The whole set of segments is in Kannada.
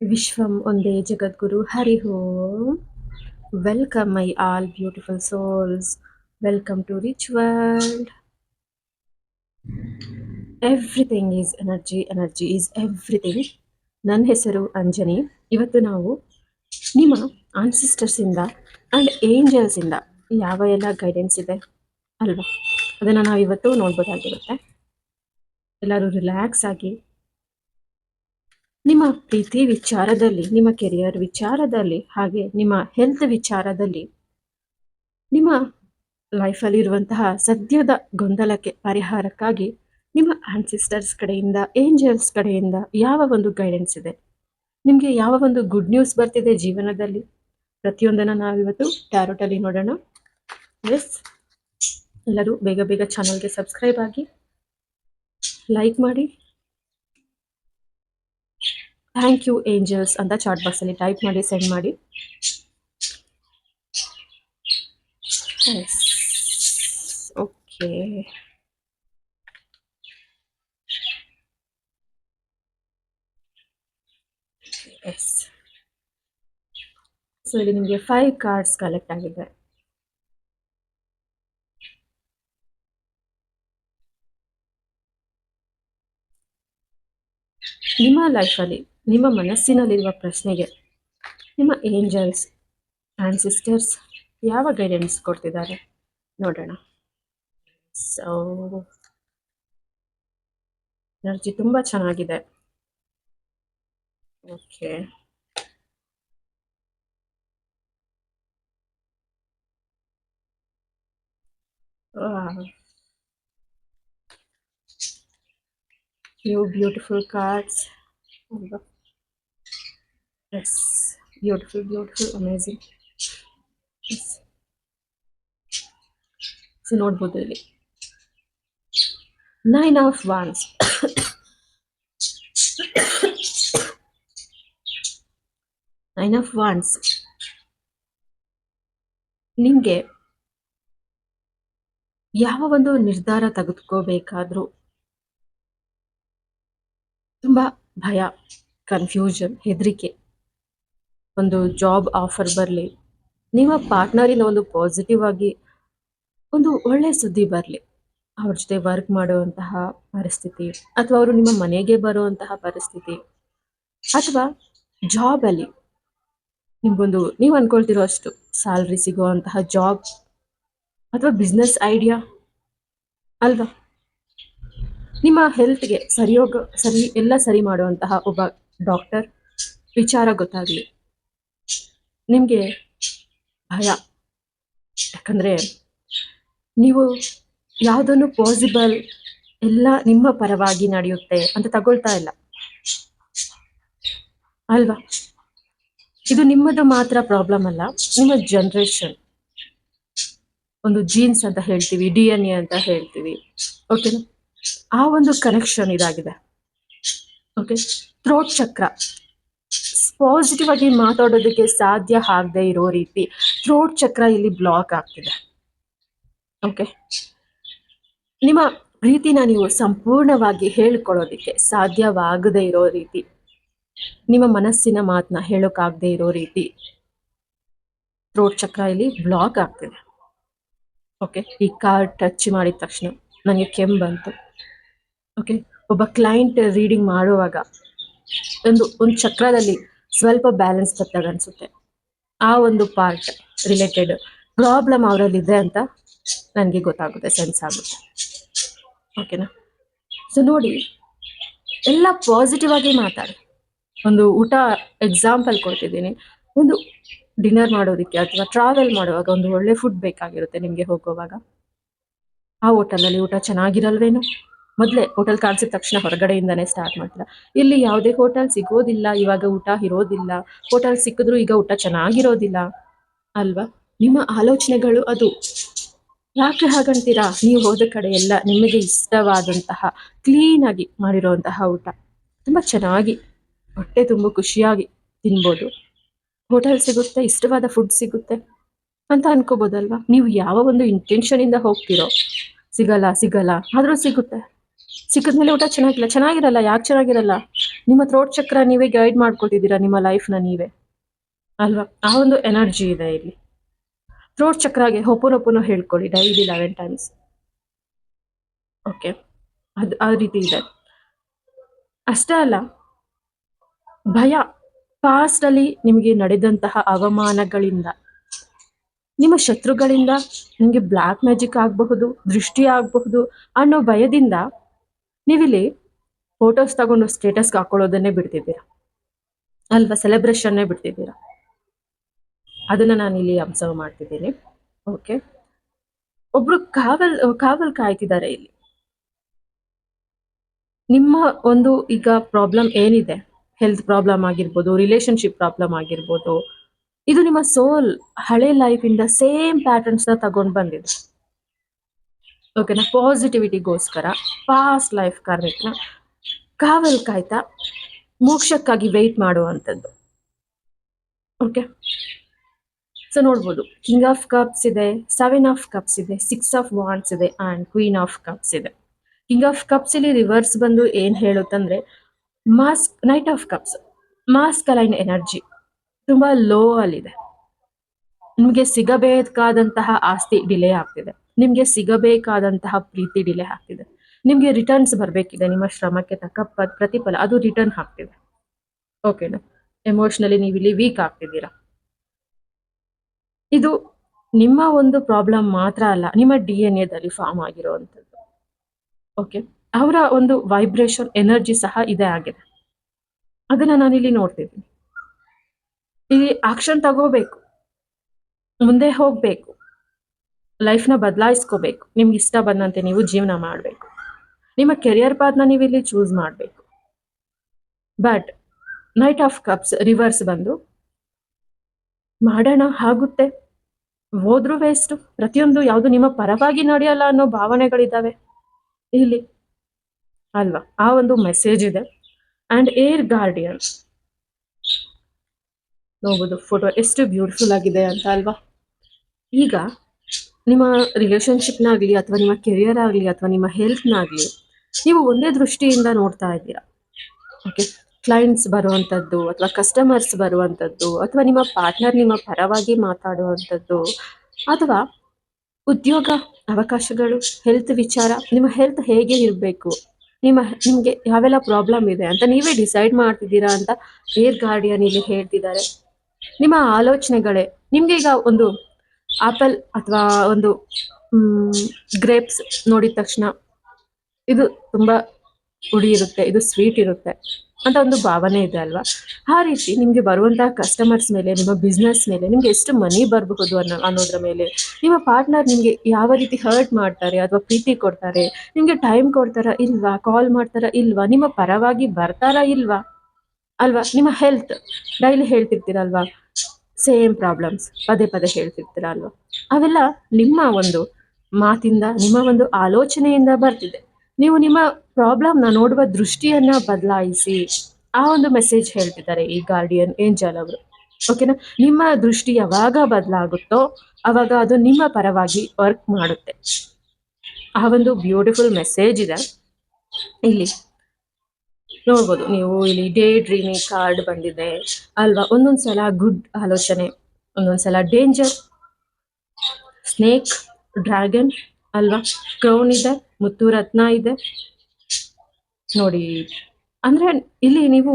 Vishwam Onde Jagadguru Hari Om. Welcome, my all beautiful souls. Welcome to Rich World. Everything is energy, energy is everything. ನನ್ನ ಹೆಸರು ಅಂಜನಿ. ಇವತ್ತು ನಾವು ನಿಮ್ಮ ಆನ್ಸಿಸ್ಟರ್ಸಿಂದ ಆ್ಯಂಡ್ ಏಂಜಲ್ಸಿಂದ ಯಾವ ಎಲ್ಲ ಗೈಡೆನ್ಸ್ ಇದೆ ಅಲ್ವಾ, ಅದನ್ನು ನಾವು ಇವತ್ತು ನೋಡ್ಬೋದಾಗಿರುತ್ತೆ. ಎಲ್ಲರೂ ರಿಲ್ಯಾಕ್ಸ್ ಆಗಿ ನಿಮ್ಮ ಪ್ರೀತಿ ವಿಚಾರದಲ್ಲಿ, ನಿಮ್ಮ ಕೆರಿಯರ್ ವಿಚಾರದಲ್ಲಿ, ಹಾಗೆ ನಿಮ್ಮ ಹೆಲ್ತ್ ವಿಚಾರದಲ್ಲಿ, ನಿಮ್ಮ ಲೈಫಲ್ಲಿ ಇರುವಂತಹ ಸದ್ಯದ ಗೊಂದಲಕ್ಕೆ ಪರಿಹಾರಕ್ಕಾಗಿ ನಿಮ್ಮ ಆನ್ಸಿಸ್ಟರ್ಸ್ ಕಡೆಯಿಂದ, ಏಂಜಲ್ಸ್ ಕಡೆಯಿಂದ ಯಾವ ಒಂದು ಗೈಡೆನ್ಸ್ ಇದೆ, ನಿಮಗೆ ಯಾವ ಒಂದು ಗುಡ್ ನ್ಯೂಸ್ ಬರ್ತಿದೆ ಜೀವನದಲ್ಲಿ, ಪ್ರತಿಯೊಂದನ್ನು ನಾವಿವತ್ತು ಟ್ಯಾರೋಟಲ್ಲಿ ನೋಡೋಣ. ಎಸ್, ಎಲ್ಲರೂ ಬೇಗ ಬೇಗ ಚಾನಲ್ಗೆ ಸಬ್ಸ್ಕ್ರೈಬ್ ಆಗಿ, ಲೈಕ್ ಮಾಡಿ, ಥ್ಯಾಂಕ್ ಯು ಏಂಜಲ್ಸ್ ಅಂತ ಚಾಟ್ ಬಾಕ್ಸಲ್ಲಿ ಟೈಪ್ ಮಾಡಿ ಸೆಂಡ್ ಮಾಡಿ. Yes, okay. ಎಸ್, ಸೊ ಇಲ್ಲಿ ನಿಮಗೆ 5 ಕಾರ್ಡ್ಸ್ ಕಲೆಕ್ಟ್ ಆಗಿದೆ. ನಿಮ್ಮ ಲೈಫಲ್ಲಿ, ನಿಮ್ಮ ಮನಸ್ಸಿನಲ್ಲಿರುವ ಪ್ರಶ್ನೆಗೆ ನಿಮ್ಮ ಏಂಜಲ್ಸ್ ಆನ್ಸಿಸ್ಟರ್ಸ್ ಯಾವ ಗೈಡೆನ್ಸ್ ಕೊಡ್ತಿದ್ದಾರೆ ನೋಡೋಣ. ಸೊ ಎನರ್ಜಿ ತುಂಬ ಚೆನ್ನಾಗಿದೆ. Okay, you beautiful cards. Yes, beautiful, beautiful, amazing. Yes. So ನೋಡ್ಬೋದು ಇಲ್ಲಿ 9 of Wands. 9 of Wands ನಿಮಗೆ ಯಾವ ಒಂದು ನಿರ್ಧಾರ ತೆಗೆದುಕೋಬೇಕಾದ್ರೂ ತುಂಬ ಭಯ, ಕನ್ಫ್ಯೂಷನ್, ಹೆದರಿಕೆ. ಒಂದು ಜಾಬ್ ಆಫರ್ ಬರಲಿ, ನಿಮ್ಮ ಪಾರ್ಟ್ನರಿನ ಒಂದು ಪಾಸಿಟಿವ್ ಆಗಿ ಒಂದು ಒಳ್ಳೆ ಸುದ್ದಿ ಬರಲಿ, ಅವ್ರ ಜೊತೆ ವರ್ಕ್ ಮಾಡುವಂತಹ ಪರಿಸ್ಥಿತಿ, ಅಥವಾ ಅವರು ನಿಮ್ಮ ಮನೆಗೆ ಬರುವಂತಹ ಪರಿಸ್ಥಿತಿ, ಅಥವಾ ಜಾಬಲ್ಲಿ ನಿಮ್ಗೊಂದು ನೀವು ಅನ್ಕೊಳ್ತಿರೋ ಅಷ್ಟು ಸ್ಯಾಲ್ರಿ ಸಿಗುವಂತಹ ಜಾಬ್, ಅಥವಾ ಬಿಸ್ನೆಸ್ ಐಡಿಯಾ ಅಲ್ವಾ, ನಿಮ್ಮ ಹೆಲ್ತ್ಗೆ ಎಲ್ಲ ಸರಿ ಮಾಡುವಂತಹ ಒಬ್ಬ ಡಾಕ್ಟರ್ ವಿಚಾರ ಗೊತ್ತಾಗಲಿ, ನಿಮಗೆ ಭಯ. ಯಾಕಂದರೆ ನೀವು ಯಾವುದನ್ನು ಪಾಸಿಬಲ್ ಎಲ್ಲ ನಿಮ್ಮ ಪರವಾಗಿ ನಡೆಯುತ್ತೆ ಅಂತ ತಗೊಳ್ತಾ ಇಲ್ಲ ಅಲ್ವಾ. ಇದು ನಿಮ್ಮದು ಮಾತ್ರ ಪ್ರಾಬ್ಲಮ್ ಅಲ್ಲ, ನಿಮ್ಮ ಜನ್ರೇಷನ್, ಒಂದು ಜೀನ್ಸ್ ಅಂತ ಹೇಳ್ತೀವಿ, DNA ಅಂತ ಹೇಳ್ತೀವಿ, ಓಕೆನಾ, ಆ ಒಂದು ಕನೆಕ್ಷನ್ ಇದಾಗಿದೆ. ಓಕೆ, ಥ್ರೋಟ್ ಚಕ್ರ ಪಾಸಿಟಿವ್ ಆಗಿ ಮಾತಾಡೋದಕ್ಕೆ ಸಾಧ್ಯ ಆಗದೆ ಇರೋ ರೀತಿ ಥ್ರೋಟ್ ಚಕ್ರ ಇಲ್ಲಿ ಬ್ಲಾಕ್ ಆಗ್ತಿದೆ. ಓಕೆ, ನಿಮ್ಮ ಪ್ರೀತಿನ ನೀವು ಸಂಪೂರ್ಣವಾಗಿ ಹೇಳ್ಕೊಳ್ಳೋದಕ್ಕೆ ಸಾಧ್ಯವಾಗದೇ ಇರೋ ರೀತಿ, ನಿಮ್ಮ ಮನಸ್ಸಿನ ಮಾತನ್ನ ಹೇಳೋಕ್ಕಾಗದೇ ಇರೋ ರೀತಿ ಥ್ರೋಟ್ ಚಕ್ರ ಇಲ್ಲಿ ಬ್ಲಾಕ್ ಆಗ್ತಿದೆ. ಓಕೆ, ಈ ಕಾರ್ಡ್ ಟಚ್ ಮಾಡಿದ ತಕ್ಷಣ ನನಗೆ ಕೆಮ್ಮು ಬಂತು. ಓಕೆ, ಒಬ್ಬ ಕ್ಲೈಂಟ್ ರೀಡಿಂಗ್ ಮಾಡುವಾಗ ಒಂದು ಚಕ್ರದಲ್ಲಿ ಸ್ವಲ್ಪ ಬ್ಯಾಲೆನ್ಸ್ ತಪ್ಪಾಗ ಅನಿಸುತ್ತೆ. ಆ ಒಂದು ಪಾರ್ಟ್ ರಿಲೇಟೆಡ್ ಪ್ರಾಬ್ಲಮ್ ಅವರಲ್ಲಿದೆ ಅಂತ ನನಗೆ ಗೊತ್ತಾಗುತ್ತೆ, ಸೆನ್ಸ್ ಆಗುತ್ತೆ. ಓಕೆನಾ, ಸೊ ನೋಡಿ, ಎಲ್ಲ ಪಾಸಿಟಿವ್ ಆಗಿ ಮಾತಾಡಿ. ಒಂದು ಊಟ ಎಕ್ಸಾಂಪಲ್ ಕೊಡ್ತಿದ್ದೀನಿ. ಒಂದು ಡಿನ್ನರ್ ಮಾಡೋದಕ್ಕೆ ಅಥವಾ ಟ್ರಾವೆಲ್ ಮಾಡುವಾಗ ಒಂದು ಒಳ್ಳೆ ಫುಡ್ ಬೇಕಾಗಿರುತ್ತೆ ನಿಮಗೆ ಹೋಗುವಾಗ. ಆ ಹೋಟೆಲಲ್ಲಿ ಊಟ ಚೆನ್ನಾಗಿರಲ್ವೇನು? ಮೊದಲೇ ಹೋಟೆಲ್ ಕಾಣಿಸಿದ ತಕ್ಷಣ ಹೊರಗಡೆಯಿಂದನೇ ಸ್ಟಾರ್ಟ್ ಮಾಡ್ತೀರಾ. ಇಲ್ಲಿ ಯಾವುದೇ ಹೋಟೆಲ್ ಸಿಗೋದಿಲ್ಲ, ಇವಾಗ ಊಟ ಇರೋದಿಲ್ಲ, ಹೋಟೆಲ್ ಸಿಕ್ಕಿದ್ರೂ ಈಗ ಊಟ ಚೆನ್ನಾಗಿರೋದಿಲ್ಲ ಅಲ್ವಾ. ನಿಮ್ಮ ಆಲೋಚನೆಗಳು ಅದು. ಯಾಕೆ ಹಾಗಂತೀರಾ? ನೀವು ಹೋದ ಕಡೆ ಎಲ್ಲ ನಿಮಗೆ ಇಷ್ಟವಾದಂತಹ ಕ್ಲೀನಾಗಿ ಮಾಡಿರುವಂತಹ ಊಟ ತುಂಬ ಚೆನ್ನಾಗಿ ಹೊಟ್ಟೆ ತುಂಬ ಖುಷಿಯಾಗಿ ತಿನ್ಬೋದು, ಹೋಟೆಲ್ ಸಿಗುತ್ತೆ, ಇಷ್ಟವಾದ ಫುಡ್ ಸಿಗುತ್ತೆ ಅಂತ ಅನ್ಕೋಬೋದಲ್ವಾ. ನೀವು ಯಾವ ಒಂದು ಇಂಟೆನ್ಷನಿಂದ ಹೋಗ್ತಿರೋ ಸಿಗಲ್ಲ ಆದರೂ ಸಿಗುತ್ತೆ. ಸಿಕ್ಕಿದ್ಮೇಲೆ ಊಟ ಚೆನ್ನಾಗಿರಲ್ಲ. ಯಾಕೆ ಚೆನ್ನಾಗಿರಲ್ಲ? ನಿಮ್ಮ ಥ್ರೋಟ್ ಚಕ್ರ ನೀವೇ ಗೈಡ್ ಮಾಡ್ಕೊತಿದ್ದೀರಾ ನಿಮ್ಮ ಲೈಫ್ನ ನೀವೇ ಅಲ್ವಾ. ಆ ಒಂದು ಎನರ್ಜಿ ಇದೆ ಇಲ್ಲಿ. ಥ್ರೋಟ್ ಚಕ್ರಾಗೆ ಹೊಪ್ಪುನೊಪ್ಪುನೋ ಹೇಳ್ಕೊಳ್ಳಿ ಡೈಲಿ 11 ಟೈಮ್ಸ್. ಓಕೆ, ಅದು ಆ ರೀತಿ ಇದೆ. ಅಷ್ಟೇ ಅಲ್ಲ, ಭಯ, ಪಾಸ್ಟ್ ಅಲ್ಲಿ ನಿಮಗೆ ನಡೆದಂತಹ ಅವಮಾನಗಳಿಂದ, ನಿಮ್ಮ ಶತ್ರುಗಳಿಂದ ನಿಮಗೆ ಬ್ಲ್ಯಾಕ್ ಮ್ಯಾಜಿಕ್ ಆಗಬಹುದು, ದೃಷ್ಟಿ ಆಗಬಹುದು ಅನ್ನೋ ಭಯದಿಂದ ನೀವಿಲ್ಲಿ ಫೋಟೋಸ್ ತಗೊಂಡು ಸ್ಟೇಟಸ್ಗೆ ಹಾಕೊಳ್ಳೋದನ್ನೇ ಬಿಡ್ತಿದ್ದೀರಾ ಅಲ್ವಾ, ಸೆಲೆಬ್ರೇಷನ್ನೇ ಬಿಡ್ತಿದ್ದೀರಾ. ಅದನ್ನ ನಾನು ಇಲ್ಲಿ ಅಬ್ಸರ್ವ್ ಮಾಡ್ತಿದ್ದೀನಿ. ಓಕೆ, ಒಬ್ರು ಕಾವಲ್ ಕಾಯ್ತಿದ್ದಾರೆ ಇಲ್ಲಿ. ನಿಮ್ಮ ಒಂದು ಈಗ ಪ್ರಾಬ್ಲಮ್ ಏನಿದೆ, ಹೆಲ್ತ್ ಪ್ರಾಬ್ಲಮ್ ಆಗಿರ್ಬೋದು, ರಿಲೇಶನ್ಶಿಪ್ ಪ್ರಾಬ್ಲಮ್ ಆಗಿರ್ಬೋದು, ಇದು ನಿಮ್ಮ ಸೋಲ್ ಹಳೆ ಲೈಫ್ ಇಂದ ಸೇಮ್ ಪ್ಯಾಟರ್ನ್ಸ್ ನ ತಗೊಂಡ್ ಬಂದಿದೆ. ಓಕೆನಾ, ಪಾಸಿಟಿವಿಟಿಗೋಸ್ಕರ ಪಾಸ್ಟ್ ಲೈಫ್ ಕಾರ್ಯಕ್ನ ಕಾವಲ್ ಕಾಯ್ತಾ ಮೋಕ್ಷಕ್ಕಾಗಿ ವೆಯ್ಟ್ ಮಾಡುವಂಥದ್ದು. ಓಕೆ, ಸೊ ನೋಡ್ಬೋದು, ಕಿಂಗ್ ಆಫ್ ಕಪ್ಸ್ ಇದೆ, 7 ಆಫ್ ಕಪ್ಸ್ ಇದೆ, 6 ಆಫ್ ವಾಂಡ್ಸ್ ಇದೆ ಅಂಡ್ ಕ್ವೀನ್ ಆಫ್ ಕಪ್ಸ್ ಇದೆ. ಕಿಂಗ್ ಆಫ್ ಕಪ್ಸ್ ಇಲ್ಲಿ ರಿವರ್ಸ್ ಬಂದು ಏನ್ ಹೇಳುತ್ತಂದ್ರೆ mask, knight of cups masculine energy ತುಂಬಾ ಲೋ ಅಲ್ಲಿದೆ. ನಿಮ್ಗೆ ಸಿಗಬೇಕಾದಂತಹ ಆಸ್ತಿ ಡಿಲೇ ಆಗ್ತಿದೆ, ನಿಮ್ಗೆ ಸಿಗಬೇಕಾದಂತಹ ಪ್ರೀತಿ ಡಿಲೇ ಆಗ್ತಿದೆ, ನಿಮ್ಗೆ ರಿಟರ್ನ್ಸ್ ಬರ್ಬೇಕಿದೆ, ನಿಮ್ಮ ಶ್ರಮಕ್ಕೆ ತಕ್ಕ ಪ್ರತಿಫಲ ಅದು ರಿಟರ್ನ್ ಆಗ್ತಿದೆ. ಓಕೆನಾ, ಎಮೋಷನಲಿ ನೀವು ಇಲ್ಲಿ ವೀಕ್ ಆಗ್ತಿದ್ದೀರಾ. ಇದು ನಿಮ್ಮ ಒಂದು ಪ್ರಾಬ್ಲಮ್ ಮಾತ್ರ ಅಲ್ಲ, ನಿಮ್ಮ DNA ದಲ್ಲಿ ಫಾರ್ಮ್ ಆಗಿರುವಂಥದ್ದು. ಓಕೆ, ಅವರ ಒಂದು ವೈಬ್ರೇಷನ್ ಎನರ್ಜಿ ಸಹ ಇದೇ ಆಗಿದೆ. ಅದನ್ನ ನಾನಿಲ್ಲಿ ನೋಡ್ತಿದ್ದೀನಿ. ಇಲ್ಲಿ ಆಕ್ಷನ್ ತಗೋಬೇಕು, ಮುಂದೆ ಹೋಗ್ಬೇಕು, ಲೈಫ್ನ ಬದಲಾಯಿಸ್ಕೋಬೇಕು, ನಿಮ್ಗೆ ಇಷ್ಟ ಬಂದಂತೆ ನೀವು ಜೀವನ ಮಾಡಬೇಕು, ನಿಮ್ಮ ಕೆರಿಯರ್ ಪಾತ್ನ ನೀವು ಇಲ್ಲಿ ಚೂಸ್ ಮಾಡಬೇಕು. But knight of cups reverse ಬಂದು ಮಾಡೋಣ ಆಗುತ್ತೆ, ಹೋದ್ರೂ ವೇಸ್ಟ್, ಪ್ರತಿಯೊಂದು ಯಾವುದು ನಿಮ್ಮ ಪರವಾಗಿ ನಡೆಯಲ್ಲ ಅನ್ನೋ ಭಾವನೆಗಳಿದ್ದಾವೆ ಇಲ್ಲಿ ಅಲ್ವಾ. ಆ ಒಂದು ಮೆಸೇಜ್ ಇದೆ. ಅಂಡ್ ಏರ್ ಗಾರ್ಡಿಯನ್ ನೋಡ್ಬೋದು, ಫೋಟೋ ಎಷ್ಟು ಬ್ಯೂಟಿಫುಲ್ ಆಗಿದೆ ಅಂತ ಅಲ್ವಾ. ಈಗ ನಿಮ್ಮ ರಿಲೇಶನ್ಶಿಪ್ನಾಗಲಿ ಅಥವಾ ನಿಮ್ಮ ಕೆರಿಯರ್ ಆಗಲಿ ಅಥವಾ ನಿಮ್ಮ ಹೆಲ್ತ್ನಾಗಲಿ ನೀವು ಒಂದೇ ದೃಷ್ಟಿಯಿಂದ ನೋಡ್ತಾ ಇದ್ದೀರಾ. ಓಕೆ, ಕ್ಲೈಂಟ್ಸ್ ಬರುವಂಥದ್ದು ಅಥವಾ ಕಸ್ಟಮರ್ಸ್ ಬರುವಂಥದ್ದು ಅಥವಾ ನಿಮ್ಮ ಪಾರ್ಟ್ನರ್ ನಿಮ್ಮ ಪರವಾಗಿ ಮಾತಾಡುವಂಥದ್ದು ಅಥವಾ ಉದ್ಯೋಗ ಅವಕಾಶಗಳು, ಹೆಲ್ತ್ ವಿಚಾರ, ನಿಮ್ಮ ಹೆಲ್ತ್ ಹೇಗೆ ಇರಬೇಕು, ನಿಮಗೆ ಯಾವೆಲ್ಲ ಪ್ರಾಬ್ಲಮ್ ಇದೆ ಅಂತ ನೀವೇ ಡಿಸೈಡ್ ಮಾಡ್ತಿದ್ದೀರಾ ಅಂತ ಏರ್ ಗಾರ್ಡಿಯನ್ ಇಲ್ಲಿ ಹೇಳ್ತಿದ್ದಾರೆ. ನಿಮ್ಮ ಆಲೋಚನೆಗಳೇ ನಿಮ್ಗೆ ಈಗ ಒಂದು ಆಪಲ್ ಅಥವಾ ಒಂದು ಗ್ರೇಪ್ಸ್ ನೋಡಿದ ತಕ್ಷಣ ಇದು ತುಂಬಾ ಹುಳಿ ಇರುತ್ತೆ, ಇದು ಸ್ವೀಟ್ ಇರುತ್ತೆ ಅಂತ ಒಂದು ಭಾವನೆ ಇದೆ ಅಲ್ವಾ. ಆ ರೀತಿ ನಿಮ್ಗೆ ಬರುವಂತಹ ಕಸ್ಟಮರ್ಸ್ ಮೇಲೆ, ನಿಮ್ಮ ಬಿಸ್ನೆಸ್ ಮೇಲೆ, ನಿಮ್ಗೆ ಎಷ್ಟು ಮನಿ ಬರಬಹುದು ಅನ್ನೋದ್ರ ಮೇಲೆ, ನಿಮ್ಮ ಪಾರ್ಟ್ನರ್ ನಿಮ್ಗೆ ಯಾವ ರೀತಿ ಹರ್ಟ್ ಮಾಡ್ತಾರೆ ಅಥವಾ ಪ್ರೀತಿ ಕೊಡ್ತಾರೆ, ನಿಮ್ಗೆ ಟೈಮ್ ಕೊಡ್ತಾರಾ ಇಲ್ವಾ, ಕಾಲ್ ಮಾಡ್ತಾರಾ ಇಲ್ವಾ, ನಿಮ್ಮ ಪರವಾಗಿ ಬರ್ತಾರಾ ಇಲ್ವಾ ಅಲ್ವಾ. ನಿಮ್ಮ ಹೆಲ್ತ್ ಡೈಲಿ ಹೇಳ್ತಿರ್ತೀರಲ್ವಾ, ಸೇಮ್ ಪ್ರಾಬ್ಲಮ್ಸ್ ಪದೇ ಪದೇ ಹೇಳ್ತಿರ್ತೀರ ಅಲ್ವಾ, ಅವೆಲ್ಲ ನಿಮ್ಮ ಒಂದು ಮಾತಿಂದ, ನಿಮ್ಮ ಒಂದು ಆಲೋಚನೆಯಿಂದ ಬರ್ತಿದೆ. ನೀವು ನಿಮ್ಮ ಪ್ರಾಬ್ಲಮ್ನ ನೋಡುವ ದೃಷ್ಟಿಯನ್ನ ಬದಲಾಯಿಸಿ, ಆ ಒಂದು ಮೆಸೇಜ್ ಹೇಳ್ತಿದ್ದಾರೆ ಈ ಗಾರ್ಡಿಯನ್ ಏಂಜಲ್ ಅವರು. ಓಕೆನಾ, ನಿಮ್ಮ ದೃಷ್ಟಿ ಯಾವಾಗ ಬದಲಾಗುತ್ತೋ ಅವಾಗ ಅದು ನಿಮ್ಮ ಪರವಾಗಿ ವರ್ಕ್ ಮಾಡುತ್ತೆ. ಆ ಒಂದು ಬ್ಯೂಟಿಫುಲ್ ಮೆಸೇಜ್ ಇದೆ ಇಲ್ಲಿ ನೋಡ್ಬೋದು ನೀವು. ಇಲ್ಲಿ ಡೇ ಡ್ರೀಮಿಂಗ್ ಕಾರ್ಡ್ ಬಂದಿದೆ ಅಲ್ವಾ. ಒಂದೊಂದ್ಸಲ ಗುಡ್ ಆಲೋಚನೆ, ಒಂದೊಂದ್ಸಲ ಡೇಂಜರ್, ಸ್ನೇಕ್, ಡ್ರ್ಯಾಗನ್ ಅಲ್ವಾ, ಕ್ರೌನ್ ಇದೆ, ಮುತ್ತು ರತ್ನ ಇದೆ ನೋಡಿ. ಅಂದ್ರೆ ಇಲ್ಲಿ ನೀವು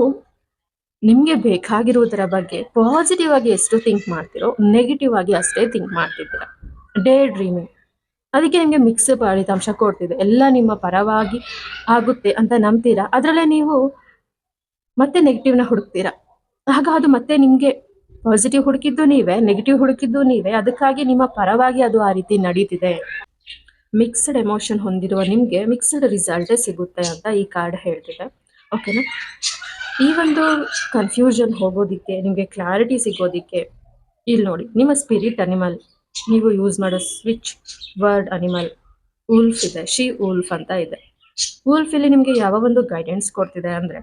ನಿಮ್ಗೆ ಬೇಕಾಗಿರುವುದರ ಬಗ್ಗೆ ಪಾಸಿಟಿವ್ ಆಗಿ ಎಷ್ಟು ಥಿಂಕ್ ಮಾಡ್ತಿರೋ, ನೆಗೆಟಿವ್ ಆಗಿ ಅಷ್ಟೇ ಥಿಂಕ್ ಮಾಡ್ತಿದ್ದೀರಾ. ಡೇ ಡ್ರೀಮಿಂಗ್ ಅದಕ್ಕೆ ನಿಮಗೆ ಮಿಕ್ಸ್ ಫಲಿತಾಂಶ ಕೊಡ್ತಿದೆ. ಎಲ್ಲ ನಿಮ್ಮ ಪರವಾಗಿ ಆಗುತ್ತೆ ಅಂತ ನಂಬ್ತೀರಾ, ಅದರಲ್ಲೇ ನೀವು ಮತ್ತೆ ನೆಗೆಟಿವ್ನ ಹುಡುಕ್ತೀರಾ. ಆಗ ಅದು ಮತ್ತೆ ನಿಮ್ಗೆ ಪಾಸಿಟಿವ್ ಹುಡುಕಿದ್ದು ನೀವೇ, ನೆಗೆಟಿವ್ ಹುಡುಕಿದ್ದು ನೀವೇ, ಅದಕ್ಕಾಗಿ ನಿಮ್ಮ ಪರವಾಗಿ ಅದು ಆ ರೀತಿ ನಡೀತಿದೆ. ಮಿಕ್ಸ್ಡ್ ಎಮೋಷನ್ ಹೊಂದಿರುವ ನಿಮ್ಗೆ ಮಿಕ್ಸ್ಡ್ ರಿಸಲ್ಟೇ ಸಿಗುತ್ತೆ ಅಂತ ಈ ಕಾರ್ಡ್ ಹೇಳ್ತಿದೆ. ಓಕೆನಾ, ಈ ಒಂದು ಕನ್ಫ್ಯೂಷನ್ ಹೋಗೋದಿಕ್ಕೆ, ನಿಮಗೆ ಕ್ಲಾರಿಟಿ ಸಿಗೋದಿಕ್ಕೆ ಇಲ್ಲಿ ನೋಡಿ, ನಿಮ್ಮ ಸ್ಪಿರಿಟ್ ಅನಿಮಲ್ ನೀವು ಯೂಸ್ ಮಾಡೋ ಸ್ವಿಚ್ ವರ್ಡ್ ಅನಿಮಲ್ ಉಲ್ಫ್ ಇದೆ, ಶಿ ಉಲ್ಫ್ ಅಂತ ಇದೆ. ಉಲ್ಫ್ ಇಲ್ಲಿ ನಿಮ್ಗೆ ಯಾವ ಒಂದು ಗೈಡೆನ್ಸ್ ಕೊಡ್ತಿದೆ ಅಂದ್ರೆ,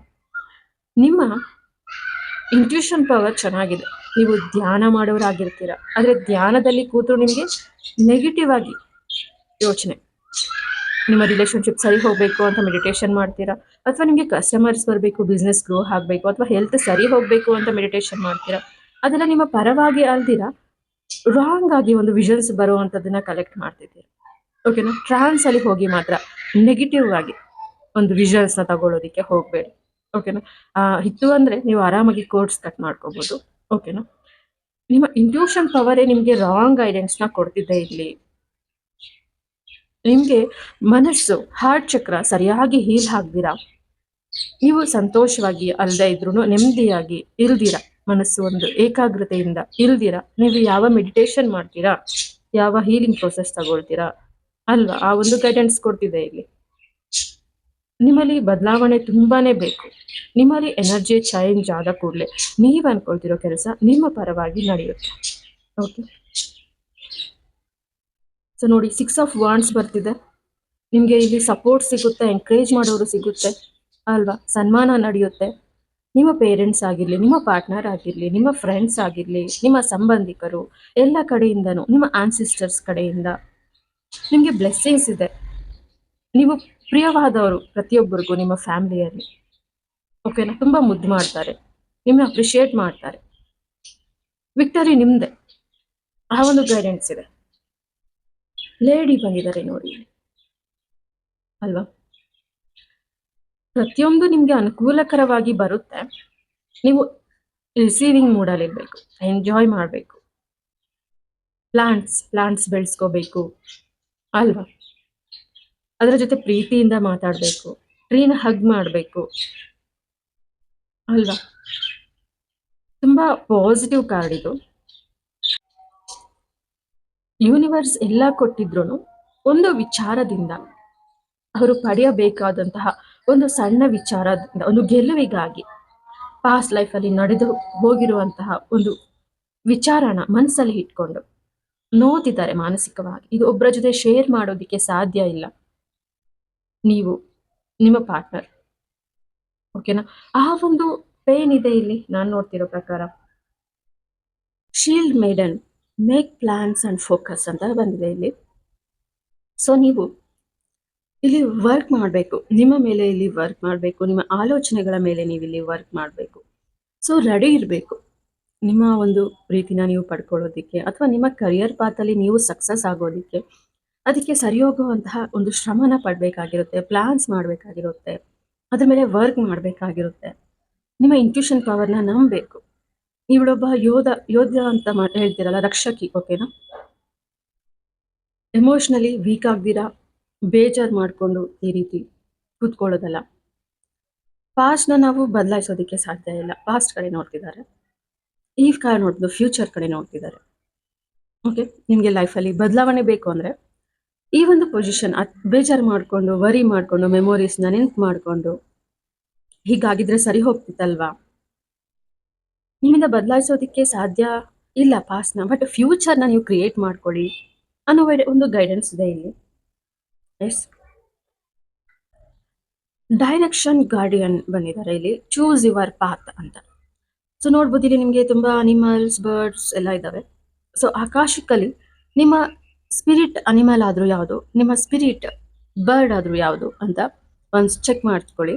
ನಿಮ್ಮ ಇಂಟ್ಯೂಷನ್ ಪವರ್ ಚೆನ್ನಾಗಿದೆ, ನೀವು ಧ್ಯಾನ ಮಾಡೋರಾಗಿರ್ತೀರ, ಆದ್ರೆ ಧ್ಯಾನದಲ್ಲಿ ಕೂತು ನಿಮ್ಗೆ ನೆಗೆಟಿವ್ ಆಗಿ ಯೋಚನೆ, ನಿಮ್ಮ ರಿಲೇಶನ್ಶಿಪ್ ಸರಿ ಹೋಗಬೇಕು ಅಂತ ಮೆಡಿಟೇಷನ್ ಮಾಡ್ತೀರಾ, ಅಥವಾ ನಿಮಗೆ ಕಸ್ಟಮರ್ಸ್ ಬರಬೇಕು, ಬಿಸ್ನೆಸ್ ಗ್ರೋ ಆಗಬೇಕು, ಅಥವಾ ಹೆಲ್ತ್ ಸರಿ ಹೋಗಬೇಕು ಅಂತ ಮೆಡಿಟೇಷನ್ ಮಾಡ್ತೀರಾ. ಅದೆಲ್ಲ ನಿಮ್ಮ ಪರವಾಗಿ ಅಲ್ದಿರಾ ರಾಂಗ್ ಆಗಿ ಒಂದು ವಿಷನ್ಸ್ ಬರುವಂಥದ್ದನ್ನ ಕಲೆಕ್ಟ್ ಮಾಡ್ತಿದ್ದೀರಾ. ಓಕೆನಾ? ಟ್ರಾನ್ಸ್ ಅಲ್ಲಿ ಹೋಗಿ ಮಾತ್ರ ನೆಗೆಟಿವ್ ಆಗಿ ಒಂದು ವಿಷನ್ಸ್ನ ತಗೊಳ್ಳೋದಕ್ಕೆ ಹೋಗಬೇಡಿ. ಓಕೆನಾ? ಇತ್ತು ಅಂದರೆ ನೀವು ಆರಾಮಾಗಿ ಕೋರ್ಸ್ ಕಟ್ ಮಾಡ್ಕೋಬೋದು. ಓಕೆನಾ? ನಿಮ್ಮ ಇಂಟ್ಯೂಷನ್ ಪವರೇ ನಿಮಗೆ ರಾಂಗ್ ಗೈಡೆನ್ಸ್ನ ಕೊಡ್ತಿದ್ದೆ ಇಲ್ಲಿ. ನಿಮಗೆ ಮನಸ್ಸು ಹಾರ್ಟ್ ಚಕ್ರ ಸರಿಯಾಗಿ ಹೀಲ್ ಆಗ್ದಿರಾ, ನೀವು ಸಂತೋಷವಾಗಿ ಅಲ್ಲದೆ ಇದ್ರೂ ನೆಮ್ಮದಿಯಾಗಿ ಇಲ್ದಿರಾ, ಮನಸ್ಸು ಒಂದು ಏಕಾಗ್ರತೆಯಿಂದ ಇಲ್ದಿರಾ, ನೀವು ಯಾವ ಮೆಡಿಟೇಷನ್ ಮಾಡ್ತೀರಾ, ಯಾವ ಹೀಲಿಂಗ್ ಪ್ರೊಸೆಸ್ ತಗೊಳ್ತೀರಾ ಅಲ್ವಾ, ಆ ಒಂದು ಗೈಡೆನ್ಸ್ ಕೊಡ್ತಿದೆ ಇಲ್ಲಿ. ನಿಮ್ಮಲ್ಲಿ ಬದಲಾವಣೆ ತುಂಬಾನೇ ಬೇಕು. ನಿಮ್ಮಲ್ಲಿ ಎನರ್ಜಿ ಚೇಂಜ್ ಆದ ಕೂಡಲೇ ನೀವು ಅನ್ಕೊಳ್ತಿರೋ ಕೆಲಸ ನಿಮ್ಮ ಪರವಾಗಿ ನಡೆಯುತ್ತೆ. ಓಕೆ, ಸೊ ನೋಡಿ, 6 ಆಫ್ ವಾಂಡ್ಸ್ ಬರ್ತಿದೆ. ನಿಮಗೆ ಇಲ್ಲಿ ಸಪೋರ್ಟ್ ಸಿಗುತ್ತೆ, ಎಂಕರೇಜ್ ಮಾಡೋರು ಸಿಗುತ್ತೆ ಅಲ್ವಾ, ಸನ್ಮಾನ ನಡೆಯುತ್ತೆ. ನಿಮ್ಮ ಪೇರೆಂಟ್ಸ್ ಆಗಿರಲಿ, ನಿಮ್ಮ ಪಾರ್ಟ್ನರ್ ಆಗಿರಲಿ, ನಿಮ್ಮ ಫ್ರೆಂಡ್ಸ್ ಆಗಿರಲಿ, ನಿಮ್ಮ ಸಂಬಂಧಿಕರು ಎಲ್ಲ ಕಡೆಯಿಂದನೂ, ನಿಮ್ಮ ಆನ್ಸಿಸ್ಟರ್ಸ್ ಕಡೆಯಿಂದ ನಿಮಗೆ ಬ್ಲೆಸ್ಸಿಂಗ್ಸ್ ಇದೆ. ನೀವು ಪ್ರಿಯವಾದವರು ಪ್ರತಿಯೊಬ್ಬರಿಗೂ ನಿಮ್ಮ ಫ್ಯಾಮಿಲಿಯಲ್ಲಿ, ಓಕೆನಾ, ತುಂಬ ಮುದ್ದು ಮಾಡ್ತಾರೆ, ನಿಮ್ಮನ್ನ ಅಪ್ರಿಷಿಯೇಟ್ ಮಾಡ್ತಾರೆ. ವಿಕ್ಟರಿ ನಿಮ್ಮದೇ, ಆ ಒಂದು ಗೈಡೆನ್ಸ್ ಇದೆ. ಲೇಡಿ ಬಂದಿದ್ದಾರೆ ನೋಡಿ ಅಲ್ವಾ. ಪ್ರತಿಯೊಂದು ನಿಮಗೆ ಅನುಕೂಲಕರವಾಗಿ ಬರುತ್ತೆ. ನೀವು ರಿಸೀವಿಂಗ್ ಮೂಡಲ್ಲಿರಬೇಕು, ಎಂಜಾಯ್ ಮಾಡಬೇಕು, ಪ್ಲಾಂಟ್ಸ್ ಬೆಳೆಸ್ಕೋಬೇಕು ಅಲ್ವಾ. ಅದರ ಜೊತೆ ಪ್ರೀತಿಯಿಂದ ಮಾತಾಡಬೇಕು, ಟ್ರೀನ ಹಗ್ ಮಾಡಬೇಕು ಅಲ್ವಾ. ತುಂಬ ಪಾಸಿಟಿವ್ ಕಾರ್ಡ್ ಇದು. ಯೂನಿವರ್ಸ್ ಎಲ್ಲ ಕೊಟ್ಟಿದ್ರು ಒಂದು ವಿಚಾರದಿಂದ, ಅವರು ಪಡೆಯಬೇಕಾದಂತಹ ಒಂದು ಸಣ್ಣ ವಿಚಾರದಿಂದ, ಒಂದು ಗೆಲುವಿಗಾಗಿ ಪಾಸ್ಟ್ ಲೈಫಲ್ಲಿ ನಡೆದು ಹೋಗಿರುವಂತಹ ಒಂದು ವಿಚಾರನ ಮನಸ್ಸಲ್ಲಿ ಇಟ್ಕೊಂಡು ನೋತಿದ್ದಾರೆ ಮಾನಸಿಕವಾಗಿ. ಇದು ಒಬ್ಬರ ಜೊತೆ ಶೇರ್ ಮಾಡೋದಕ್ಕೆ ಸಾಧ್ಯ ಇಲ್ಲ, ನೀವು ನಿಮ್ಮ ಪಾರ್ಟ್ನರ್. ಓಕೆನಾ? ಆ ಒಂದು ಪೇನ್ ಇದೆ ಇಲ್ಲಿ ನಾನು ನೋಡ್ತಿರೋ ಪ್ರಕಾರ. Shield maiden, make plans and focus ಅಂತ ಬಂದಿದೆ ಇಲ್ಲಿ. ಸೊ ನೀವು ಇಲ್ಲಿ ವರ್ಕ್ ಮಾಡಬೇಕು, ನಿಮ್ಮ ಮೇಲೆ ಇಲ್ಲಿ ವರ್ಕ್ ಮಾಡಬೇಕು, ನಿಮ್ಮ ಆಲೋಚನೆಗಳ ಮೇಲೆ ನೀವು ಇಲ್ಲಿ ವರ್ಕ್ ಮಾಡಬೇಕು. ಸೊ ರೆಡಿ ಇರಬೇಕು ನಿಮ್ಮ ಒಂದು ಪ್ರೀತಿನ ನೀವು ಪಡ್ಕೊಳ್ಳೋದಿಕ್ಕೆ, ಅಥವಾ ನಿಮ್ಮ ಕರಿಯರ್ ಪಾತಲ್ಲಿ ನೀವು ಸಕ್ಸಸ್ ಆಗೋದಿಕ್ಕೆ. ಅದಕ್ಕೆ ಸರಿ ಹೋಗುವಂತಹ ಒಂದು ಶ್ರಮನ ಪಡಬೇಕಾಗಿರುತ್ತೆ, ಪ್ಲಾನ್ಸ್ ಮಾಡಬೇಕಾಗಿರುತ್ತೆ, ಅದ್ರ ಮೇಲೆ ವರ್ಕ್ ಮಾಡಬೇಕಾಗಿರುತ್ತೆ. ನಿಮ್ಮ ಇಂಟ್ಯೂಷನ್ ಪವರ್ನ ನಂಬಬೇಕು. ಇವಳೊಬ್ಬ ಯೋಧ ಅಂತ ಹೇಳ್ತೀರಲ್ಲ, ರಕ್ಷಕಿ. ಓಕೆನಾ? ಎಮೋಷ್ನಲಿ ವೀಕ್ ಆಗ್ದಿರಾ ಬೇಜಾರು ಮಾಡಿಕೊಂಡು ಈ ರೀತಿ ಕೂತ್ಕೊಳ್ಳೋದಲ್ಲ. ಪಾಸ್ಟ್ನ ನಾವು ಬದಲಾಯಿಸೋದಕ್ಕೆ ಸಾಧ್ಯ ಇಲ್ಲ. ಪಾಸ್ಟ್ ಕಡೆ ನೋಡ್ತಿದ್ದಾರೆ, ಈ ಕಡೆ ನೋಡ್ಬೋದು, ಫ್ಯೂಚರ್ ಕಡೆ ನೋಡ್ತಿದ್ದಾರೆ. ಓಕೆ, ನಿಮಗೆ ಲೈಫಲ್ಲಿ ಬದಲಾವಣೆ ಬೇಕು ಅಂದರೆ ಈ ಒಂದು ಪೊಸಿಷನ್ ಬೇಜಾರು ಮಾಡಿಕೊಂಡು, ವರಿ ಮಾಡಿಕೊಂಡು, ಮೆಮೊರೀಸ್ನ ನೆನ್ಪು ಮಾಡಿಕೊಂಡು ಹೀಗಾಗಿದ್ರೆ ಸರಿ ಹೋಗ್ತಿತ್ತಲ್ವಾ, ನಿಮ್ಮಿಂದ ಬದಲಾಯಿಸೋದಕ್ಕೆ ಸಾಧ್ಯ ಇಲ್ಲ ಪಾಸ್ಟ್ನ. ಬಟ್ ಫ್ಯೂಚರ್ನ ನೀವು ಕ್ರಿಯೇಟ್ ಮಾಡ್ಕೊಳ್ಳಿ ಅನ್ನೋ ಒಂದು ಗೈಡೆನ್ಸ್ ಇದೆ ಇಲ್ಲಿ. ಎಸ್, ಡೈರೆಕ್ಷನ್ ಗಾರ್ಡಿಯನ್ ಬಂದಿದ್ದಾರೆ ಇಲ್ಲಿ, ಚೂಸ್ ಯುವರ್ ಪಾತ್ ಅಂತ. ಸೊ ನೋಡ್ಬೋದು, ಇಲ್ಲಿ ನಿಮಗೆ ತುಂಬ ಅನಿಮಲ್ಸ್, ಬರ್ಡ್ಸ್ ಎಲ್ಲ ಇದ್ದಾವೆ. ಸೊ ಆಕಾಶಕ್ಕಲ್ಲಿ ನಿಮ್ಮ ಸ್ಪಿರಿಟ್ ಅನಿಮಲ್ ಆದರೂ ಯಾವುದು, ನಿಮ್ಮ ಸ್ಪಿರಿಟ್ ಬರ್ಡ್ ಆದರೂ ಯಾವುದು ಅಂತ ಒಂದು ಚೆಕ್ ಮಾಡ್ಕೊಳ್ಳಿ.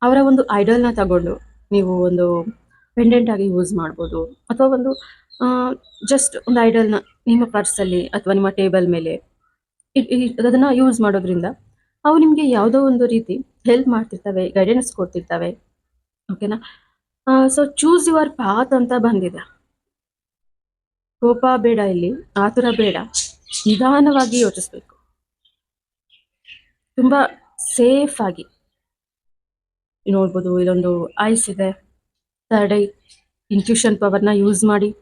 ಅವರ ಒಂದು ಐಡಲ್ನ ತಗೊಂಡು ನೀವು ಒಂದು ಪೆಂಡೆಂಟ್ ಆಗಿ ಯೂಸ್ ಮಾಡ್ಬೋದು, ಅಥವಾ ಒಂದು ಜಸ್ಟ್ ಒಂದು ಐಡಲ್ನ ನಿಮ್ಮ ಪರ್ಸಲ್ಲಿ ಅಥವಾ ನಿಮ್ಮ ಟೇಬಲ್ ಮೇಲೆ ಅದನ್ನು ಯೂಸ್ ಮಾಡೋದ್ರಿಂದ ಅವು ನಿಮಗೆ ಯಾವುದೋ ಒಂದು ರೀತಿ ಹೆಲ್ಪ್ ಮಾಡ್ತಿರ್ತವೆ, ಗೈಡೆನ್ಸ್ ಕೊಡ್ತಿರ್ತವೆ. ಓಕೆನಾ? ಸೊ ಚೂಸ್ ಯುವರ್ ಪಾತ್ ಅಂತ ಬಂದಿದೆ. ಕೋಪ ಬೇಡ ಇಲ್ಲಿ, ಆತುರ ಬೇಡ, ನಿಧಾನವಾಗಿ ಯೋಚಿಸ್ಬೇಕು, ತುಂಬ ಸೇಫ್ ಆಗಿ ನೋಡ್ಬೋದು. ಇದೊಂದು ಐಸ್ ಇದೆ, ಥರ್ಡ್ ಐ. ಇಂಟ್ಯೂಷನ್ ಪವರ್ನ ಯೂಸ್ ಮಾಡಿ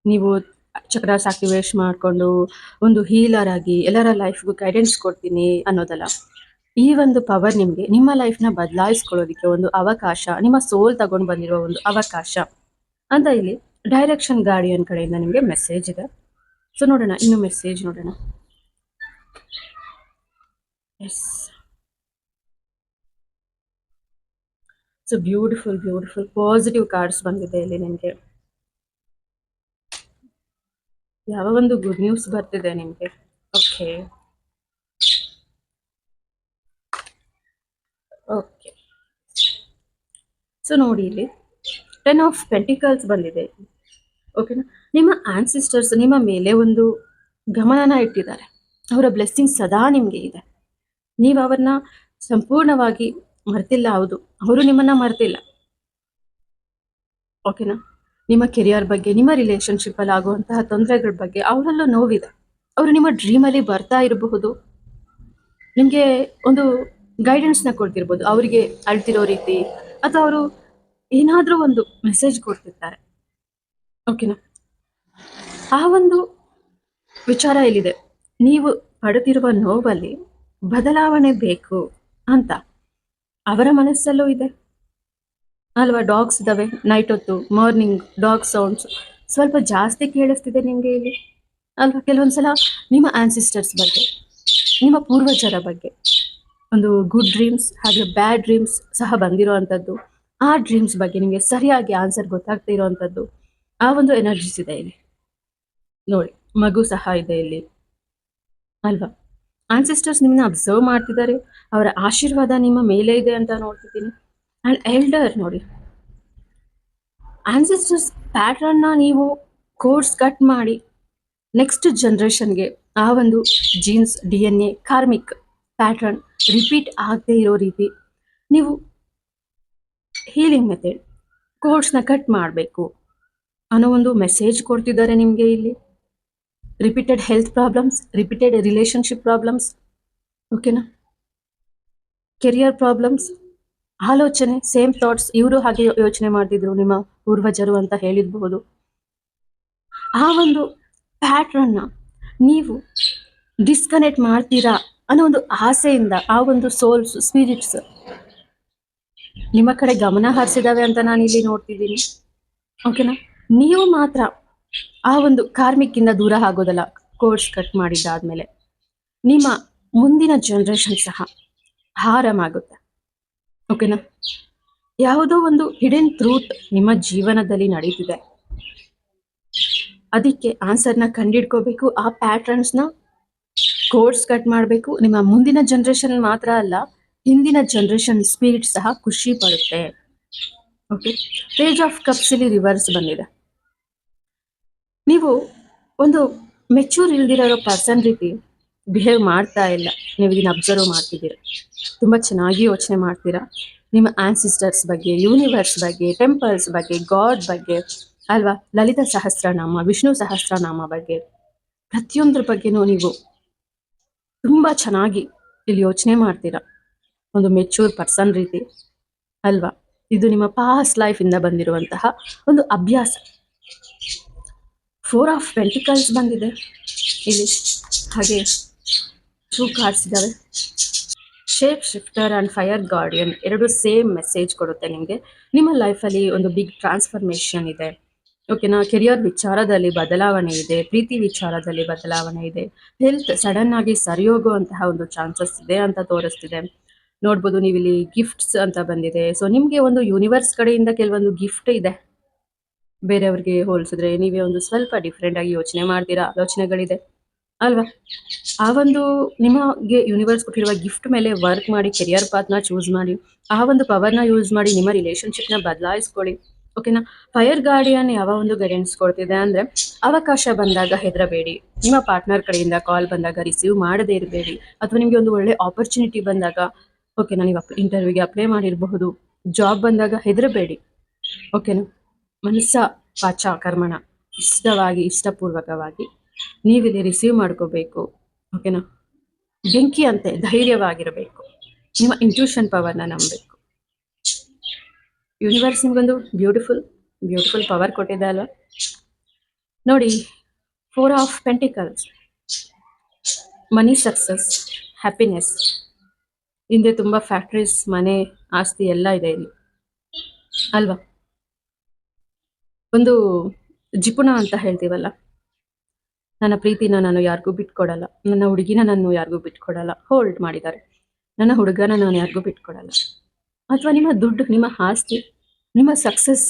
ನೀವು ಚಕ್ರಾಸ್ ಆಕ್ಟಿವೇಟ್ ಮಾಡಿಕೊಂಡು ಒಂದು ಹೀಲರ್ ಆಗಿ ಎಲ್ಲರ ಲೈಫ್ಗೂ ಗೈಡೆನ್ಸ್ ಕೊಡ್ತೀನಿ ಅನ್ನೋದಲ್ಲ. ಈ ಒಂದು ಪವರ್ ನಿಮಗೆ ನಿಮ್ಮ ಲೈಫ್ನ ಬದಲಾಯಿಸ್ಕೊಳ್ಳೋದಕ್ಕೆ ಒಂದು ಅವಕಾಶ, ನಿಮ್ಮ ಸೋಲ್ ತಗೊಂಡು ಬಂದಿರೋ ಒಂದು ಅವಕಾಶ ಅಂತ ಇಲ್ಲಿ ಡೈರೆಕ್ಷನ್ ಗಾರ್ಡಿಯನ್ ಕಡೆಯಿಂದ ನಿಮಗೆ ಮೆಸೇಜ್ ಇದೆ. ಸೊ ನೋಡೋಣ, ಇನ್ನು ಮೆಸೇಜ್ ನೋಡೋಣ. Yes, so beautiful positive cards ಬಂದಿದೆ ಇಲ್ಲಿ ನಿಮಗೆ. ಯಾವ ಒಂದು ಗುಡ್ ನ್ಯೂಸ್ ಬರ್ತಿದೆ ನಿಮಗೆ. Okay, okay. ಸೊ ನೋಡಿ ಇಲ್ಲಿ 10 ಆಫ್ ಪೆಂಟಿಕಲ್ಸ್ ಬಂದಿದೆ. ಓಕೆನಾ? ನಿಮ್ಮ ಆನ್ಸಿಸ್ಟರ್ಸ್ ನಿಮ್ಮ ಮೇಲೆ ಒಂದು ಗಮನನ ಇಟ್ಟಿದ್ದಾರೆ. ಅವರ ಬ್ಲೆಸ್ಸಿಂಗ್ ಸದಾ ನಿಮಗೆ ಇದೆ. ನೀವು ಅವ್ರನ್ನ ಸಂಪೂರ್ಣವಾಗಿ ಮರ್ತಿಲ್ಲ. ಹೌದು, ಅವರು ನಿಮ್ಮನ್ನ ಮರ್ತಿಲ್ಲ. ಓಕೆನಾ? ನಿಮ್ಮ ಕೆರಿಯರ್ ಬಗ್ಗೆ, ನಿಮ್ಮ ರಿಲೇಶನ್ಶಿಪ್ ಅಲ್ಲಿ ಆಗುವಂತಹ ತೊಂದರೆಗಳ ಬಗ್ಗೆ ಅವರಲ್ಲೂ ನೋವಿದೆ. ಅವರು ನಿಮ್ಮ ಡ್ರೀಮಲ್ಲಿ ಬರ್ತಾ ಇರಬಹುದು, ನಿಮಗೆ ಒಂದು ಗೈಡೆನ್ಸ್ನ ಕೊಡ್ತಿರ್ಬೋದು, ಅವರಿಗೆ ಅಳ್ತಿರೋ ರೀತಿ, ಅಥವಾ ಅವರು ಏನಾದರೂ ಒಂದು ಮೆಸೇಜ್ ಕೊಡ್ತಿರ್ತಾರೆ. ಓಕೆನಾ? ಆ ಒಂದು ವಿಚಾರ ಇಲ್ಲಿದೆ. ನೀವು ಪಡೆದಿರುವ ನೋವಲ್ಲಿ ಬದಲಾವಣೆ ಬೇಕು ಅಂತ ಅವರ ಮನಸ್ಸಲ್ಲೂ ಇದೆ ಅಲ್ವಾ? ಡಾಗ್ಸ್ ಇದಾವೆ, ನೈಟ್ ಹೊತ್ತು ಮಾರ್ನಿಂಗ್ ಡಾಗ್ ಸೌಂಡ್ಸ್ ಸ್ವಲ್ಪ ಜಾಸ್ತಿ ಕೇಳಿಸ್ತಿದೆ ನಿಮಗೆ ಇಲ್ಲಿ ಅಲ್ವಾ? ಕೆಲವೊಂದ್ಸಲ ನಿಮ್ಮ ಆನ್ಸಿಸ್ಟರ್ಸ್ ಬಗ್ಗೆ, ನಿಮ್ಮ ಪೂರ್ವಜರ ಬಗ್ಗೆ ಒಂದು ಗುಡ್ ಡ್ರೀಮ್ಸ್ ಹಾಗೆ ಬ್ಯಾಡ್ ಡ್ರೀಮ್ಸ್ ಸಹ ಬಂದಿರೋವಂಥದ್ದು. ಆ ಡ್ರೀಮ್ಸ್ ಬಗ್ಗೆ ನಿಮಗೆ ಸರಿಯಾಗಿ ಆನ್ಸರ್ ಗೊತ್ತಾಗ್ತಾ ಇರೋವಂಥದ್ದು, ಆ ಒಂದು ಎನರ್ಜೀಸ್ ಇದೆ ಇಲ್ಲಿ ನೋಡಿ. ಮಗು ಸಹ ಇದೆ ಇಲ್ಲಿ ಅಲ್ವಾ? ಆನ್ಸಿಸ್ಟರ್ಸ್ ನಿಮ್ಮನ್ನ ಅಬ್ಸರ್ವ್ ಮಾಡ್ತಿದ್ದಾರೆ, ಅವರ ಆಶೀರ್ವಾದ ನಿಮ್ಮ ಮೇಲೆ ಇದೆ ಅಂತ ನೋಡ್ತಿದ್ದೀನಿ. ಆ್ಯಂಡ್ ಎಲ್ಡರ್ ನೋಡಿ, ಆನ್ಸಿಸ್ಟರ್ಸ್ ಪ್ಯಾಟ್ರನ್ನ ನೀವು ಕೋರ್ಸ್ ಕಟ್ ಮಾಡಿ ನೆಕ್ಸ್ಟ್ ಜನ್ರೇಷನ್ಗೆ ಆ ಒಂದು jeans, DNA, karmic pattern repeat ಆಗದೆ ಇರೋ ರೀತಿ ನೀವು ಹೀಲಿಂಗ್ ಮೆಥಡ್ ಕೋರ್ಸ್ನ ಕಟ್ ಮಾಡಬೇಕು ಅನ್ನೋ ಒಂದು ಮೆಸೇಜ್ ಕೊಡ್ತಿದ್ದಾರೆ ನಿಮಗೆ ಇಲ್ಲಿ. Repeated health problems, repeated relationship problems, ಓಕೆನಾ? ಕೆರಿಯರ್ ಪ್ರಾಬ್ಲಮ್ಸ್, ಆಲೋಚನೆ, ಸೇಮ್ ಥಾಟ್ಸ್, ಇವರು ಹಾಗೆ ಯೋಚನೆ ಮಾಡ್ತಿದ್ರು ನಿಮ್ಮ ಪೂರ್ವಜರು ಅಂತ ಹೇಳಿರಬಹುದು. ಆ ಒಂದು ಪ್ಯಾಟ್ರನ್ನ ನೀವು ಡಿಸ್ಕನೆಕ್ಟ್ ಮಾಡ್ತೀರಾ ಅನ್ನೋ ಒಂದು ಆಸೆಯಿಂದ ಆ ಒಂದು ಸೋಲ್ಸ್, ಸ್ಪಿರಿಟ್ಸ್ ನಿಮ್ಮ ಕಡೆ ಗಮನ ಹರಿಸಿದಾವೆ ಅಂತ ನಾನು ಇಲ್ಲಿ ನೋಡ್ತಿದ್ದೀನಿ. ಓಕೆನಾ? ನೀವು ಮಾತ್ರ ಆ ಒಂದು ಕಾರ್ಮಿಕ್ಕಿಂದ ದೂರ ಆಗೋದಲ್ಲ. ಕೋರ್ಸ್ ಕಟ್ ಮಾಡಿದ್ದಾದ್ಮೇಲೆ ನಿಮ್ಮ ಮುಂದಿನ ಜನರೇಷನ್ ಸಹ ಆರಾಮಾಗುತ್ತೆ. ಓಕೆನಾ? ಯಾವುದೋ ಒಂದು ಹಿಡನ್ ಟ್ರೂತ್ ನಿಮ್ಮ ಜೀವನದಲ್ಲಿ ನಡೀತಿದೆ, ಅದಕ್ಕೆ ಆನ್ಸರ್ನ ಕಂಡಿಡ್ಕೋಬೇಕು. ಆ ಪ್ಯಾಟ್ರನ್ಸ್ನ ಕೋರ್ಸ್ ಕಟ್ ಮಾಡಬೇಕು. ನಿಮ್ಮ ಮುಂದಿನ ಜನರೇಷನ್ ಮಾತ್ರ ಅಲ್ಲ, ಹಿಂದಿನ ಜನರೇಷನ್ ಸ್ಪಿರಿಟ್ ಸಹ ಖುಷಿ ಪಡುತ್ತೆ. ಓಕೆ, ಪೇಜ್ ಆಫ್ ಕಪ್ಸ್ ಇಲ್ಲಿ ರಿವರ್ಸ್ ಬಂದಿದೆ. ನೀವು ಒಂದು ಮೆಚೂರ್ ಇಲ್ದಿರೋ ಪರ್ಸನ್ ರೀತಿ ಬಿಹೇವ್ ಮಾಡ್ತಾ ಇಲ್ಲ. ನೀವು ಇದನ್ನ ಅಬ್ಸರ್ವ್ ಮಾಡ್ತಿದ್ದೀರಾ, ತುಂಬ ಚೆನ್ನಾಗಿ ಯೋಚನೆ ಮಾಡ್ತೀರಾ ನಿಮ್ಮ ಆನ್ಸಿಸ್ಟರ್ಸ್ ಬಗ್ಗೆ, ಯೂನಿವರ್ಸ್ ಬಗ್ಗೆ, ಟೆಂಪಲ್ಸ್ ಬಗ್ಗೆ, ಗಾಡ್ ಬಗ್ಗೆ ಅಲ್ವಾ? ಲಲಿತ ಸಹಸ್ರನಾಮ, ವಿಷ್ಣು ಸಹಸ್ರನಾಮ ಬಗ್ಗೆ, ಪ್ರತಿಯೊಂದ್ರ ಬಗ್ಗೆನೂ ನೀವು ತುಂಬ ಚೆನ್ನಾಗಿ ಇಲ್ಲಿ ಯೋಚನೆ ಮಾಡ್ತೀರಾ, ಒಂದು ಮೆಚೂರ್ ಪರ್ಸನ್ ರೀತಿ ಅಲ್ವಾ? ಇದು ನಿಮ್ಮ ಪಾಸ್ಟ್ ಲೈಫಿಂದ ಬಂದಿರುವಂತಹ ಒಂದು ಅಭ್ಯಾಸ. 4 ಆಫ್ ಪೆಂಟಿಕಲ್ಸ್ ಬಂದಿದೆ ಇಲ್ಲಿ, ಹಾಗೆ 2 ಕಾರ್ಡ್ಸ್ ಇದ್ದಾವೆ. Shape shifter and fire guardian ಎರಡು ಸೇಮ್ ಮೆಸೇಜ್ ಕೊಡುತ್ತೆ ನಿಮಗೆ. ನಿಮ್ಮ ಲೈಫಲ್ಲಿ ಒಂದು ಬಿಗ್ ಟ್ರಾನ್ಸ್ಫರ್ಮೇಷನ್ ಇದೆ. ಓಕೆನಾ? ಕೆರಿಯರ್ ವಿಚಾರದಲ್ಲಿ ಬದಲಾವಣೆ ಇದೆ, ಪ್ರೀತಿ ವಿಚಾರದಲ್ಲಿ ಬದಲಾವಣೆ ಇದೆ, ಹೆಲ್ತ್ ಸಡನ್ ಆಗಿ ಸರಿ ಹೋಗುವಂತಹ ಒಂದು ಚಾನ್ಸಸ್ ಇದೆ ಅಂತ ತೋರಿಸ್ತಿದೆ. ನೋಡ್ಬೋದು ನೀವಿಲ್ಲಿ ಗಿಫ್ಟ್ಸ್ ಅಂತ ಬಂದಿದೆ. ಸೊ ನಿಮಗೆ ಒಂದು ಯೂನಿವರ್ಸ್ ಕಡೆಯಿಂದ ಕೆಲವೊಂದು ಗಿಫ್ಟ್ ಇದೆ. ಬೇರೆಯವ್ರಿಗೆ ಹೋಲಿಸಿದ್ರೆ ನೀವೇ ಒಂದು ಸ್ವಲ್ಪ ಡಿಫ್ರೆಂಟ್ ಆಗಿ ಯೋಚನೆ ಮಾಡ್ತೀರಾ, ಆಲೋಚನೆಗಳಿದೆ ಅಲ್ವಾ? ಆ ಒಂದು ನಿಮಗೆ ಯೂನಿವರ್ಸ್ ಕೊಟ್ಟಿರುವ ಗಿಫ್ಟ್ ಮೇಲೆ ವರ್ಕ್ ಮಾಡಿ, ಕೆರಿಯರ್ ಪಾತ್ನ ಚೂಸ್ ಮಾಡಿ, ಆ ಒಂದು ಪವರ್ನ ಯೂಸ್ ಮಾಡಿ ನಿಮ್ಮ ರಿಲೇಶನ್ಶಿಪ್ನ ಬದಲಾಯಿಸ್ಕೊಳ್ಳಿ. ಓಕೆನಾ? ಫೈರ್ ಗಾರ್ಡಿಯನ್ ಯಾವ ಒಂದು ಗೈಡೆನ್ಸ್ ಕೊಡ್ತಿದೆ ಅಂದರೆ, ಅವಕಾಶ ಬಂದಾಗ ಹೆದರಬೇಡಿ. ನಿಮ್ಮ ಪಾರ್ಟ್ನರ್ ಕಡೆಯಿಂದ ಕಾಲ್ ಬಂದಾಗ ರಿಸೀವ್ ಮಾಡದೇ ಇರಬೇಡಿ, ಅಥವಾ ನಿಮಗೆ ಒಂದು ಒಳ್ಳೆ ಆಪರ್ಚುನಿಟಿ ಬಂದಾಗ, ಓಕೆನಾ, ನೀವು ಇಂಟರ್ವ್ಯೂಗೆ ಅಪ್ಲೈ ಮಾಡಿರಬಹುದು, ಜಾಬ್ ಬಂದಾಗ ಹೆದರಬೇಡಿ. ಓಕೆನಾ? ಮನಸ್ಸ ವಾಚ ಕರ್ಮಣ ಇಷ್ಟಪೂರ್ವಕವಾಗಿ ನೀವಿಲ್ಲಿ ರಿಸೀವ್ ಮಾಡ್ಕೋಬೇಕು. ಓಕೆನಾ? ಬೆಂಕಿ ಅಂತೆ ಧೈರ್ಯವಾಗಿರಬೇಕು, ನಿಮ್ಮ ಇಂಟ್ಯೂಷನ್ ಪವರ್ನ ನಂಬಬೇಕು. ಯೂನಿವರ್ಸ್ ನಿಮಗೊಂದು ಬ್ಯೂಟಿಫುಲ್ ಪವರ್ ಕೊಟ್ಟಿದೆ ಅಲ್ವಾ? ನೋಡಿ, 4 of pentacles, money, success, happiness. ಹಿಂದೆ ತುಂಬ ಫ್ಯಾಕ್ಟ್ರೀಸ್, ಮನೆ, ಆಸ್ತಿ ಎಲ್ಲ ಇದೆ ಇಲ್ಲಿ ಅಲ್ವಾ? ಒಂದು ಜಿಪುಣ ಅಂತ ಹೇಳ್ತೀವಲ್ಲ, ನನ್ನ ಪ್ರೀತಿನ ನಾನು ಯಾರಿಗೂ ಬಿಟ್ಕೊಡಲ್ಲ, ನನ್ನ ಹುಡುಗಿನ ನಾನು ಯಾರಿಗೂ ಬಿಟ್ಕೊಡಲ್ಲ, ಹೋಲ್ಡ್ ಮಾಡಿದ್ದಾರೆ. ನನ್ನ ಹುಡುಗನ ನಾನು ಯಾರಿಗೂ ಬಿಟ್ಕೊಡಲ್ಲ. ಅಥವಾ ನಿಮ್ಮ ದುಡ್ಡು, ನಿಮ್ಮ ಆಸ್ತಿ, ನಿಮ್ಮ ಸಕ್ಸಸ್,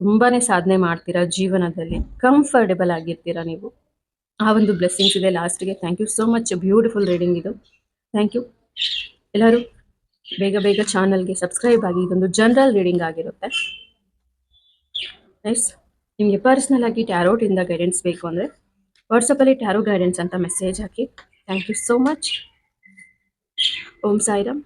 ತುಂಬಾ ಸಾಧನೆ ಮಾಡ್ತೀರಾ ಜೀವನದಲ್ಲಿ, ಕಂಫರ್ಟಬಲ್ ಆಗಿರ್ತೀರಾ ನೀವು. ಆ ಒಂದು ಬ್ಲೆಸ್ಸಿಂಗ್ಸ್ ಇದೆ ಲಾಸ್ಟ್ಗೆ. Thank you so much. Beautiful reading ಇದು. Thank you. ಎಲ್ಲರೂ ಬೇಗ ಬೇಗ ಚಾನಲ್ಗೆ ಸಬ್ಸ್ಕ್ರೈಬ್ ಆಗಿ. ಇದೊಂದು ಜನರಲ್ ರೀಡಿಂಗ್ ಆಗಿರುತ್ತೆ. ನೈಸ್. ನಿಮಗೆ ಪರ್ಸ್ನಲ್ ಆಗಿ ಟ್ಯಾರೋಟಿಂದ ಗೈಡೆನ್ಸ್ ಬೇಕು ಅಂದರೆ ವಾಟ್ಸಪ್ಪಲ್ಲಿ ಟ್ಯಾರೋ ಗೈಡೆನ್ಸ್ ಅಂತ ಮೆಸೇಜ್ ಹಾಕಿ. Thank you so much. Om Sairam.